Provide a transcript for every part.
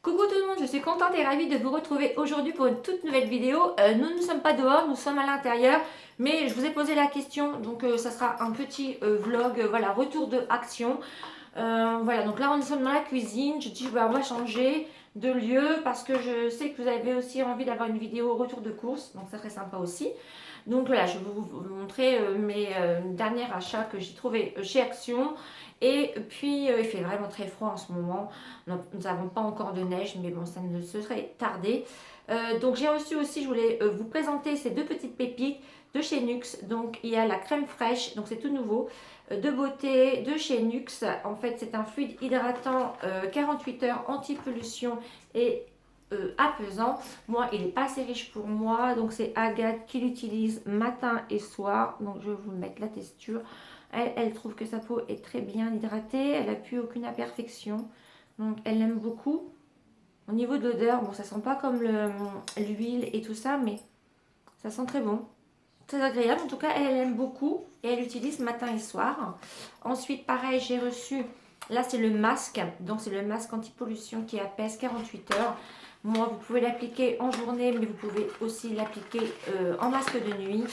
Coucou tout le monde, je suis contente et ravie de vous retrouver aujourd'hui pour une toute nouvelle vidéo. Nous ne sommes pas dehors, nous sommes à l'intérieur, mais je vous ai posé la question, donc ça sera un petit vlog, voilà, retour de action. Voilà, donc là nous sommes dans la cuisine, je dis bah, on va changer de lieu parce que je sais que vous avez aussi envie d'avoir une vidéo retour de course, donc ça serait sympa aussi. Donc voilà, je vais vous montrer mes derniers achats que j'ai trouvé chez Action. Et puis il fait vraiment très froid en ce moment. Nous n'avons pas encore de neige, mais bon, ça ne se serait tardé. Donc j'ai reçu aussi, je voulais vous présenter ces deux petites pépites de chez Nuxe. Donc il y a la crème fraîche, donc c'est tout nouveau, de beauté de chez Nuxe. En fait, c'est un fluide hydratant 48 heures anti-pollution et apaisant. Moi, il n'est pas assez riche pour moi, donc c'est Agathe qui l'utilise matin et soir. Donc je vais vous mettre la texture. Elle trouve que sa peau est très bien hydratée, elle n'a plus aucune imperfection. Donc elle l'aime beaucoup. Au niveau de l'odeur, bon, ça sent pas comme l'huile et tout ça, mais ça sent très bon. Très agréable. En tout cas, elle aime beaucoup et elle l'utilise matin et soir. Ensuite, pareil, j'ai reçu, là c'est le masque. Donc c'est le masque anti-pollution qui apaise 48 heures. Moi, vous pouvez l'appliquer en journée, mais vous pouvez aussi l'appliquer en masque de nuit.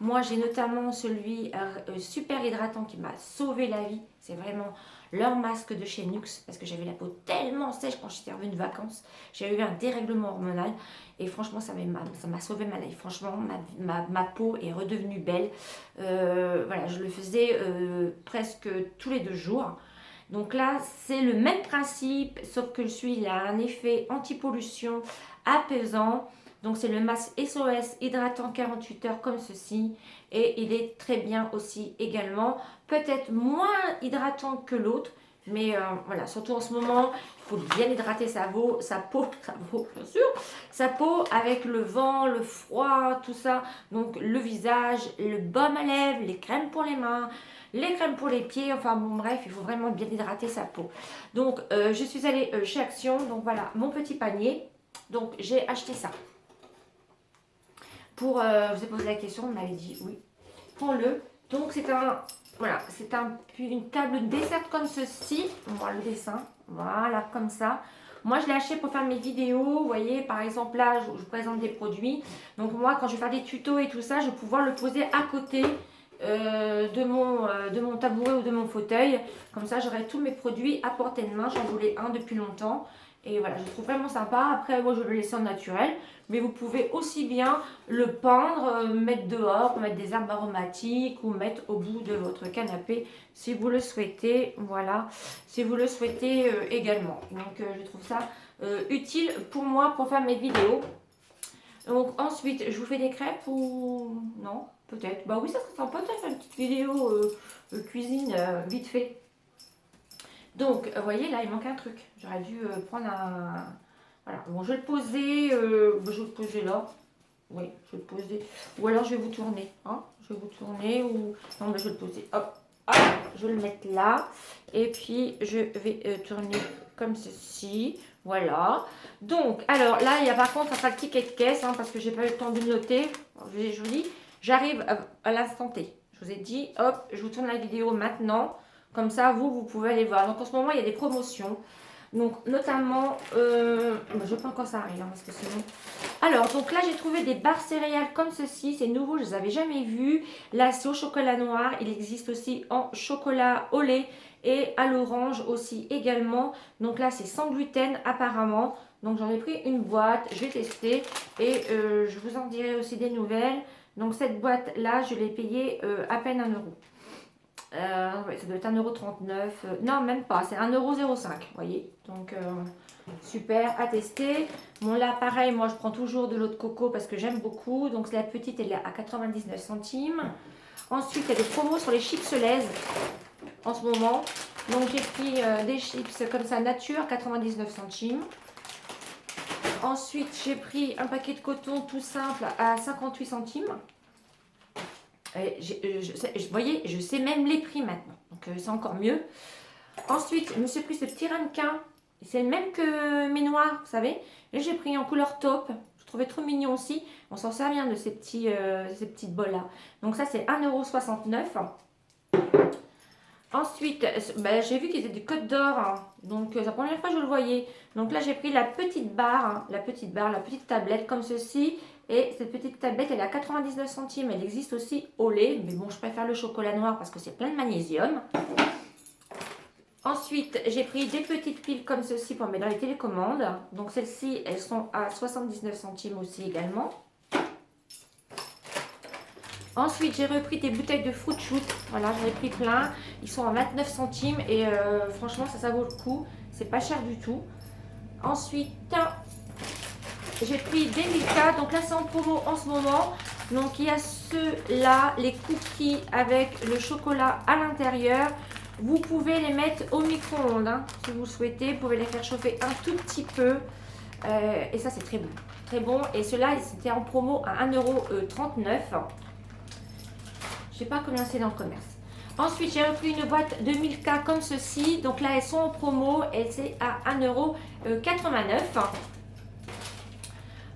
Moi, j'ai notamment celui super hydratant qui m'a sauvé la vie. C'est vraiment leur masque de chez Nuxe parce que j'avais la peau tellement sèche quand j'étais revenue de vacances. J'ai eu un dérèglement hormonal et franchement, ça m'a sauvé ma life. Franchement, ma peau est redevenue belle. Voilà, je le faisais presque tous les 2 jours. Donc là, c'est le même principe, sauf que celui il a un effet anti-pollution apaisant. Donc c'est le masque SOS hydratant 48 heures comme ceci. Et il est très bien aussi également. Peut-être moins hydratant que l'autre. Mais voilà, surtout en ce moment, il faut bien hydrater sa peau, bien sûr, sa peau avec le vent, le froid, tout ça. Donc le visage, le baume à lèvres, les crèmes pour les mains, les crèmes pour les pieds, enfin bon bref, il faut vraiment bien hydrater sa peau. Donc je suis allée chez Action, donc voilà mon petit panier. Donc j'ai acheté ça. Pour, je vous ai posé la question, on m'avait dit oui, prends-le. Donc c'est un, voilà, c'est une table de dessert comme ceci. On voit le dessin, voilà, comme ça. Moi, je l'ai acheté pour faire mes vidéos. Vous voyez, par exemple, là, je vous présente des produits. Donc, moi, quand je vais faire des tutos et tout ça, je vais pouvoir le poser à côté de mon tabouret ou de mon fauteuil. Comme ça, j'aurai tous mes produits à portée de main. J'en voulais un depuis longtemps. Et voilà, je trouve vraiment sympa. Après, moi, je vais le laisser en naturel. Mais vous pouvez aussi bien le peindre, mettre dehors, mettre des herbes aromatiques ou mettre au bout de votre canapé si vous le souhaitez. Voilà, si vous le souhaitez également. Donc, je trouve ça utile pour moi pour faire mes vidéos. Donc ensuite, je vous fais des crêpes ou non? Peut-être. Bah oui, ça serait sympa de faire une petite vidéo cuisine vite fait. Donc, vous voyez, là, il manque un truc. J'aurais dû prendre un... Voilà, bon, je vais le poser, je vais le poser là. Oui, je vais le poser. Ou alors, je vais vous tourner. Hein, je vais vous tourner ou... Non, mais je vais le poser. Hop, hop, je vais le mettre là. Et puis, je vais tourner comme ceci. Voilà. Donc, alors là, il y a par contre, ça sera le ticket de caisse, hein, parce que j'ai pas eu le temps de le noter. Je vous dis, j'arrive à l'instant T. Je vous ai dit, hop, je vous tourne la vidéo maintenant. Comme ça, vous pouvez aller voir. Donc, en ce moment, il y a des promotions. Donc, notamment, je pense quand ça arrive, hein, parce que sinon... Alors, donc là, j'ai trouvé des barres céréales comme ceci. C'est nouveau, je ne les avais jamais vus. Là, c'est au chocolat noir. Il existe aussi en chocolat au lait et à l'orange aussi également. Donc là, c'est sans gluten apparemment. Donc, j'en ai pris une boîte. Je vais tester et je vous en dirai aussi des nouvelles. Donc, cette boîte-là, je l'ai payée à peine 1 euro. Ouais, ça doit être 1,39 €. Non, même pas. C'est 1,05 €. Vous voyez. Donc, super à tester. Bon, là, pareil, moi, je prends toujours de l'eau de coco parce que j'aime beaucoup. Donc, la petite, elle est à 99 centimes. Ensuite, il y a des promos sur les chips Lays en ce moment. Donc, j'ai pris des chips comme ça, nature, 99 centimes. Ensuite, j'ai pris un paquet de coton tout simple à 58 centimes. Vous voyez, je sais même les prix maintenant, donc c'est encore mieux. Ensuite, je me suis pris ce petit ramequin, c'est le même que mes noirs, vous savez. Et j'ai pris en couleur taupe, je trouvais trop mignon aussi. On s'en sert bien de ces petites bols là. Donc ça c'est 1,69 €. Ensuite, ben, j'ai vu qu'ils étaient du Côte d'Or, hein. Donc c'est la première fois que je le voyais. Donc là, j'ai pris la petite barre, hein, la petite tablette comme ceci. Et cette petite tablette, elle est à 99 centimes. Elle existe aussi au lait. Mais bon, je préfère le chocolat noir parce que c'est plein de magnésium. Ensuite, j'ai pris des petites piles comme ceci pour mettre dans les télécommandes. Donc celles-ci, elles sont à 79 centimes aussi également. Ensuite, j'ai repris des bouteilles de fruit shoot. Voilà, j'en ai pris plein. Ils sont à 29 centimes et franchement, ça vaut le coup. C'est pas cher du tout. Ensuite, j'ai pris des Milka. Donc là, c'est en promo en ce moment. Donc il y a ceux-là, les cookies avec le chocolat à l'intérieur. Vous pouvez les mettre au micro-ondes hein, si vous le souhaitez. Vous pouvez les faire chauffer un tout petit peu. Et ça, c'est très bon. Très bon. Et ceux-là, c'était en promo à 1,39 €. Je sais pas combien c'est dans le commerce. Ensuite, j'ai repris une boîte de Milka comme ceci. Donc là, elles sont en promo et c'est à 1,89 €.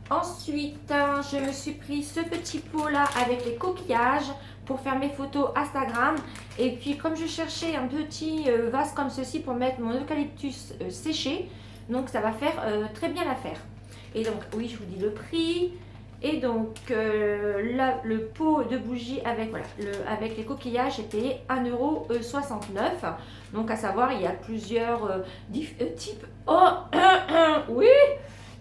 Ensuite, je me suis pris ce petit pot là avec les coquillages pour faire mes photos Instagram. Et puis, comme je cherchais un petit vase comme ceci pour mettre mon eucalyptus séché, donc ça va faire très bien l'affaire. Et donc, oui, je vous dis le prix. Et donc, là, le pot de bougie avec, voilà, avec les coquillages est payé 1,69 €. Donc, à savoir, il y a plusieurs types. Oh, oui,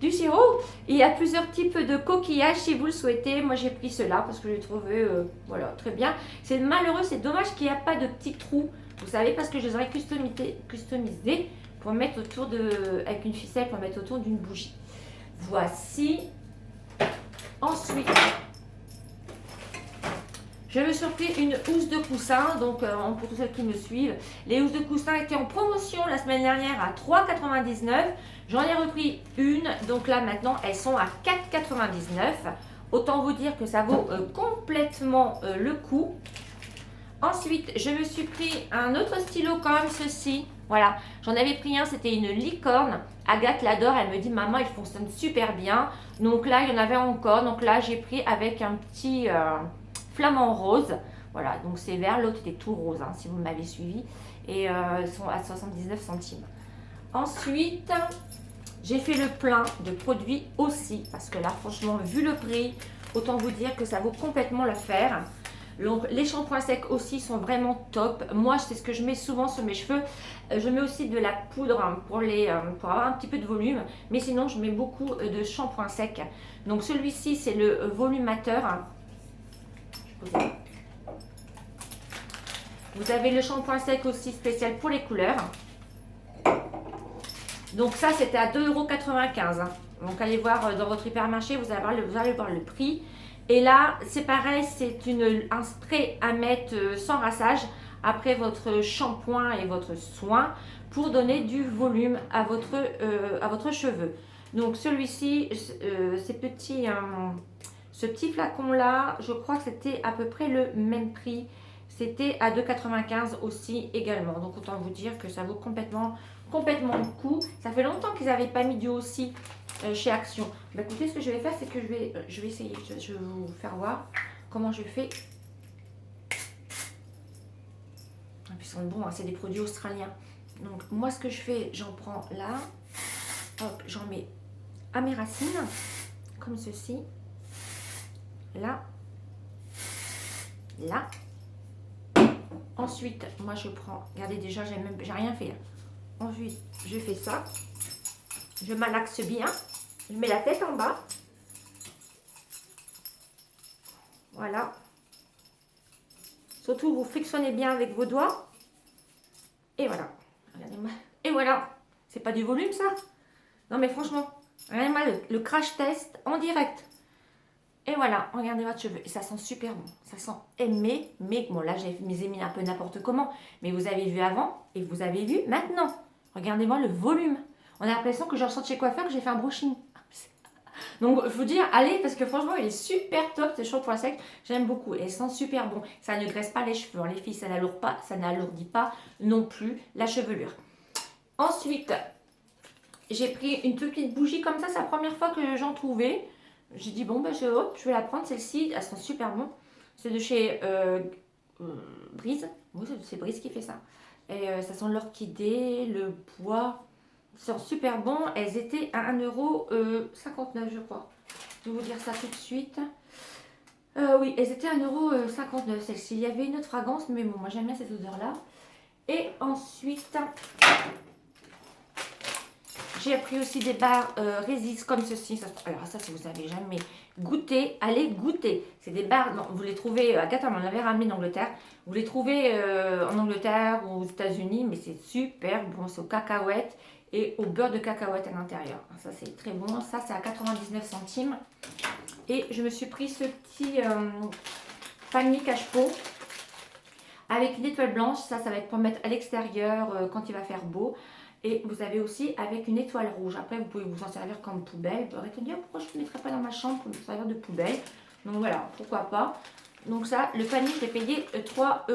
du sirop. Il y a plusieurs types de coquillages si vous le souhaitez. Moi, j'ai pris cela parce que j'ai trouvé, voilà, très bien. C'est malheureux, c'est dommage qu'il n'y a pas de petits trous. Vous savez, parce que je les aurais customisés pour mettre autour de, avec une ficelle pour mettre autour d'une bougie. Voici. Ensuite, je me suis pris une housse de coussin. Donc, pour tous ceux qui me suivent, les housses de coussin étaient en promotion la semaine dernière à 3,99 €. J'en ai repris une. Donc là, maintenant, elles sont à 4,99 €. Autant vous dire que ça vaut complètement le coup. Ensuite, je me suis pris un autre stylo comme ceci. Voilà, j'en avais pris un, c'était une licorne. Agathe l'adore, elle me dit maman, il fonctionne super bien. Donc là, il y en avait encore. Donc là, j'ai pris avec un petit flamant rose. Voilà, donc c'est vert, l'autre était tout rose, hein, si vous m'avez suivi. Et ils sont à 79 centimes. Ensuite, j'ai fait le plein de produits aussi. Parce que là, franchement, vu le prix, autant vous dire que ça vaut complètement l'affaire. Donc, les shampoings secs aussi sont vraiment top. Moi, c'est ce que je mets souvent sur mes cheveux. Je mets aussi de la poudre hein, pour avoir un petit peu de volume. Mais sinon, je mets beaucoup de shampoings secs. Donc, celui-ci, c'est le volumateur. Vous avez le shampoing sec aussi spécial pour les couleurs. Donc, ça, c'était à 2,95 €. Donc, allez voir dans votre hypermarché, vous allez voir le prix. Et là, c'est pareil, c'est un spray à mettre sans rassage après votre shampoing et votre soin pour donner du volume à votre cheveu. Donc celui-ci, ce petit flacon-là, je crois que c'était à peu près le même prix. C'était à 2,95 € aussi également. Donc autant vous dire que ça vaut complètement le coup. Ça fait longtemps qu'ils n'avaient pas mis du aussi chez Action. Bah, écoutez, ce que je vais faire, c'est que je vais essayer, je vais vous faire voir comment je fais. Et puis ils sont bons, hein, c'est des produits australiens. Donc moi, ce que je fais, j'en prends là, hop, j'en mets à mes racines, comme ceci, là, là. Ensuite, moi je prends, regardez déjà, j'ai rien fait. Ensuite, je fais ça, je malaxe bien. Je mets la tête en bas. Voilà. Surtout, vous frictionnez bien avec vos doigts. Et voilà. Regardez-moi. Et voilà. C'est pas du volume, ça? Non, mais franchement, regardez-moi le crash test en direct. Et voilà, regardez votre cheveu. Et ça sent super bon. Ça sent aimé. Mais bon, là, j'ai mis un peu n'importe comment. Mais vous avez vu avant et vous avez vu maintenant. Regardez-moi le volume. On a l'impression que je ressors de chez coiffeur, que j'ai fait un brushing. Donc, il faut dire, allez, parce que franchement, il est super top, ce shampoing sec. J'aime beaucoup. Et il sent super bon. Ça ne graisse pas les cheveux. Les filles, ça n'alourdit pas non plus la chevelure. Ensuite, j'ai pris une petite bougie comme ça. C'est la première fois que j'en trouvais. J'ai dit, bon, bah, je vais la prendre. Celle-ci, elle sent super bon. C'est de chez Brise. Oui, c'est Brise qui fait ça. Et ça sent l'orchidée, le bois. Elles sont super bon. Elles étaient à 1,59 € je crois. Je vais vous dire ça tout de suite. Oui, elles étaient à 1,59 € celle-ci. Il y avait une autre fragrance, mais bon, moi j'aime bien cette odeur-là. Et ensuite, j'ai pris aussi des barres Résiste comme ceci. Alors ça, si vous n'avez jamais goûté, allez goûter. C'est des barres, non, vous les trouvez, Agatha m'en avait ramené d'Angleterre. Vous les trouvez en Angleterre ou aux États-Unis, mais c'est super bon. C'est aux cacahuètes et au beurre de cacahuète à l'intérieur. Ça, c'est très bon. Ça, c'est à 99 centimes. Et je me suis pris ce petit panier cache-pot avec une étoile blanche. Ça va être pour mettre à l'extérieur quand il va faire beau. Et vous avez aussi avec une étoile rouge. Après, vous pouvez vous en servir comme poubelle. Vous aurez dire pourquoi je ne mettrais pas dans ma chambre pour me servir de poubelle. Donc voilà, pourquoi pas. Donc ça, le panier, je l'ai payé 3,98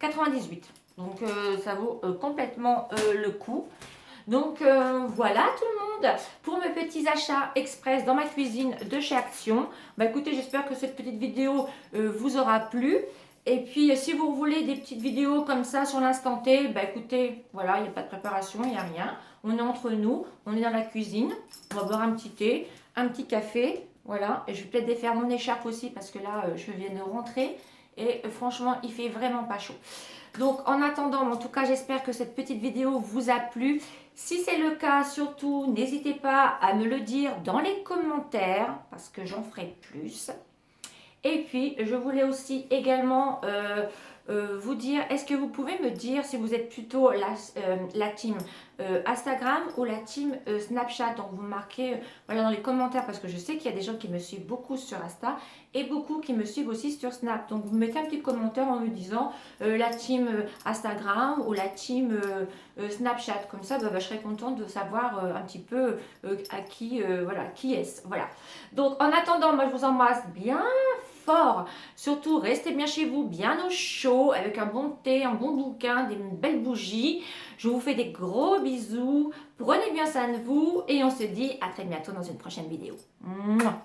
€. Donc ça vaut complètement le coup. Donc voilà tout le monde pour mes petits achats express dans ma cuisine de chez Action. Bah écoutez, j'espère que cette petite vidéo vous aura plu. Et puis si vous voulez des petites vidéos comme ça sur l'instant T, bah écoutez, voilà, il n'y a pas de préparation, il n'y a rien. On est entre nous, on est dans la cuisine, on va boire un petit thé, un petit café, voilà. Et je vais peut-être défaire mon écharpe aussi parce que là, je viens de rentrer et franchement, il fait vraiment pas chaud. Donc en attendant, en tout cas, j'espère que cette petite vidéo vous a plu. Si c'est le cas, surtout, n'hésitez pas à me le dire dans les commentaires parce que j'en ferai plus. Et puis, je voulais aussi également vous dire, est-ce que vous pouvez me dire si vous êtes plutôt la team Instagram ou la team Snapchat? Donc, vous marquez voilà, dans les commentaires parce que je sais qu'il y a des gens qui me suivent beaucoup sur Insta et beaucoup qui me suivent aussi sur Snap. Donc, vous mettez un petit commentaire en me disant la team Instagram ou la team Snapchat. Comme ça, bah, je serais contente de savoir un petit peu à qui, voilà, qui est-ce. Voilà. Donc, en attendant, moi, je vous embrasse bien fort. Surtout, restez bien chez vous, bien au chaud, avec un bon thé, un bon bouquin, des belles bougies. Je vous fais des gros bisous. Prenez bien soin de vous et on se dit à très bientôt dans une prochaine vidéo. Mouah.